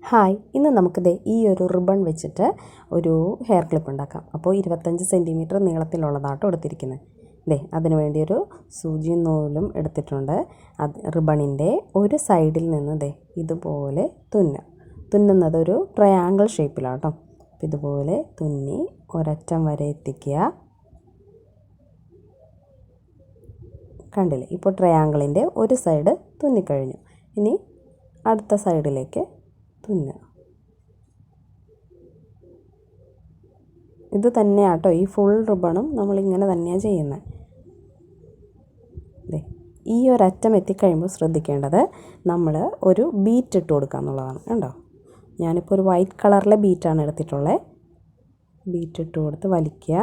Hi, ഇന്ന് നമുക്കിത് ഈ ഒരു റിബൺ വെച്ചിട്ട് ഒരു ഹെയർ ക്ലിപ്പ് ഉണ്ടാക്കാം. അപ്പോൾ 25 സെൻറ്റിമീറ്റർ നീളത്തിലുള്ളതാട്ടോ എടുത്തിരിക്കുന്നത്. അതിന് വേണ്ടിയൊരു സൂചിയും നൂലും എടുത്തിട്ടുണ്ട്. റിബണിൻ്റെ ഒരു സൈഡിൽ നിന്ന് ഇതുപോലെ തുന്നുന്നത് ഒരു ട്രയാങ്കിൾ ഷേപ്പിലാട്ടോ. ഇതുപോലെ തുന്നി ഒരറ്റം വരെ എത്തിക്കുക. കണ്ടില്ലേ, ഇപ്പോൾ ട്രയാങ്കിളിൻ്റെ ഒരു സൈഡ് തുന്നിക്കഴിഞ്ഞു. ഇനി അടുത്ത സൈഡിലേക്ക് തുന്നുക. ഇത് തന്നെയാട്ടോ ഈ ഫുൾ റിബണും നമ്മളിങ്ങനെ തന്നെയാണ് ചെയ്യുന്നത്. ഈ ഒരറ്റം എത്തിക്കഴിയുമ്പോൾ ശ്രദ്ധിക്കേണ്ടത് നമ്മൾ ഒരു ബീറ്റ് ഇട്ട് കൊടുക്കുക എന്നുള്ളതാണ്. കണ്ടോ, ഞാനിപ്പോൾ ഒരു വൈറ്റ് കളറിലെ ബീറ്റാണ് എടുത്തിട്ടുള്ളത്. ബീറ്റ് ഇട്ട് കൊടുത്ത് വലിക്കുക.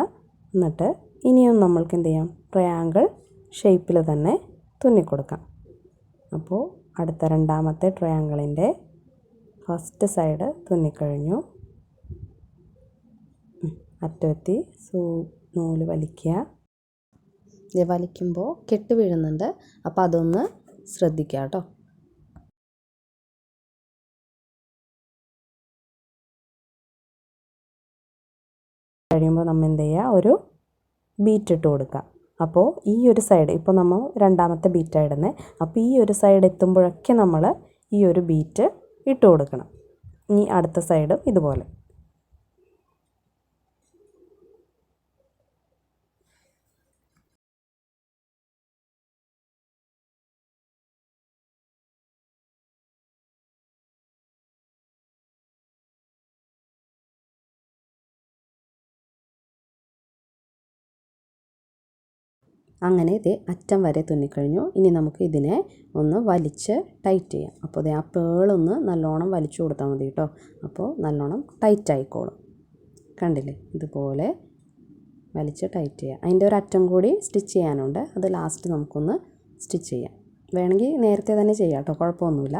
എന്നിട്ട് ഇനിയും നമ്മൾക്ക് എന്ത് ചെയ്യാം, ട്രയാങ്കിൾ ഷേപ്പിൽ തന്നെ തുന്നിക്കൊടുക്കാം. അപ്പോൾ അടുത്ത രണ്ടാമത്തെ ട്രയാങ്കിളിൻ്റെ ഫസ്റ്റ് സൈഡ് തുന്നിക്കഴിഞ്ഞു. അറ്റമെത്തി നൂല് വലിക്കുക. ഇത് വലിക്കുമ്പോൾ കെട്ട് വീഴുന്നുണ്ട്, അപ്പോൾ അതൊന്ന് ശ്രദ്ധിക്കുക കേട്ടോ. കഴിയുമ്പോൾ നമ്മൾ എന്ത് ചെയ്യുക, ഒരു ബീറ്റ് ഇട്ട് കൊടുക്കുക. അപ്പോൾ ഈ ഒരു സൈഡ് ഇപ്പോൾ നമ്മൾ രണ്ടാമത്തെ ബീറ്റാണ് ഇടുന്നത്. അപ്പോൾ ഈ ഒരു സൈഡ് എത്തുമ്പോഴൊക്കെ നമ്മൾ ഈ ഒരു ബീറ്റ് ഇട്ട് കൊടുക്കണം. ഇനി അടുത്ത സൈഡും ഇതുപോലെ. അങ്ങനെ അറ്റം വരെ തുന്നിക്കഴിഞ്ഞു. ഇനി നമുക്ക് ഇതിനെ ഒന്ന് വലിച്ച് ടൈറ്റ് ചെയ്യാം. അപ്പോൾ ആ പേളൊന്ന് നല്ലോണം വലിച്ചു കൊടുത്താൽ മതി കേട്ടോ. അപ്പോൾ നല്ലോണം ടൈറ്റ് ആയിക്കോളും. കണ്ടില്ലേ, ഇതുപോലെ വലിച്ച് ടൈറ്റ് ചെയ്യാം. അതിൻ്റെ ഒരു അറ്റം കൂടി സ്റ്റിച്ച് ചെയ്യാനുണ്ട്, അത് ലാസ്റ്റ് നമുക്കൊന്ന് സ്റ്റിച്ച് ചെയ്യാം. വേണമെങ്കിൽ നേരത്തെ തന്നെ ചെയ്യാം കേട്ടോ, കുഴപ്പമൊന്നുമില്ല.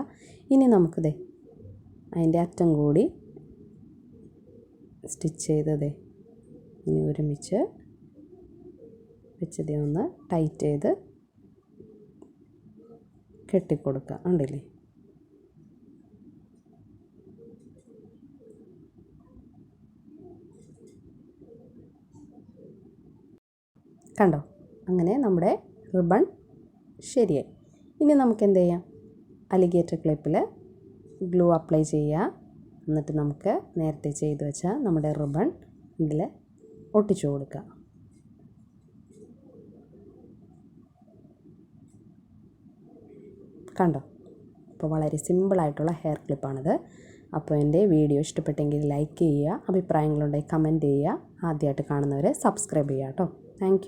ഇനി നമുക്കിത് അതിൻ്റെ അറ്റം കൂടി സ്റ്റിച്ച് ചെയ്തതേ ഇനി ഒരുമിച്ച് വെച്ചതേ ഒന്ന് ടൈറ്റ് ചെയ്ത് കെട്ടിക്കൊടുക്കുക. ഉണ്ടല്ലേ, കണ്ടോ, അങ്ങനെ നമ്മുടെ റിബൺ ശരിയായി. ഇനി നമുക്ക് എന്ത് ചെയ്യാം, അലിഗേറ്റർ ക്ലിപ്പിൽ ഗ്ലൂ അപ്ലൈ ചെയ്യുക. എന്നിട്ട് നമുക്ക് നേരത്തെ ചെയ്ത് വെച്ചാൽ നമ്മുടെ റിബൺ ഇതിൽ ഒട്ടിച്ചു കൊടുക്കുക. കണ്ടോ, അപ്പോൾ വളരെ സിമ്പിളായിട്ടുള്ള ഹെയർ ക്ലിപ്പാണിത്. അപ്പോൾ എൻ്റെ വീഡിയോ ഇഷ്ടപ്പെട്ടെങ്കിൽ ലൈക്ക് ചെയ്യുക, അഭിപ്രായങ്ങളുണ്ടെങ്കിൽ കമൻറ്റ് ചെയ്യുക. ആദ്യമായിട്ട് കാണുന്നവരെ സബ്സ്ക്രൈബ് ചെയ്യുക കേട്ടോ. താങ്ക്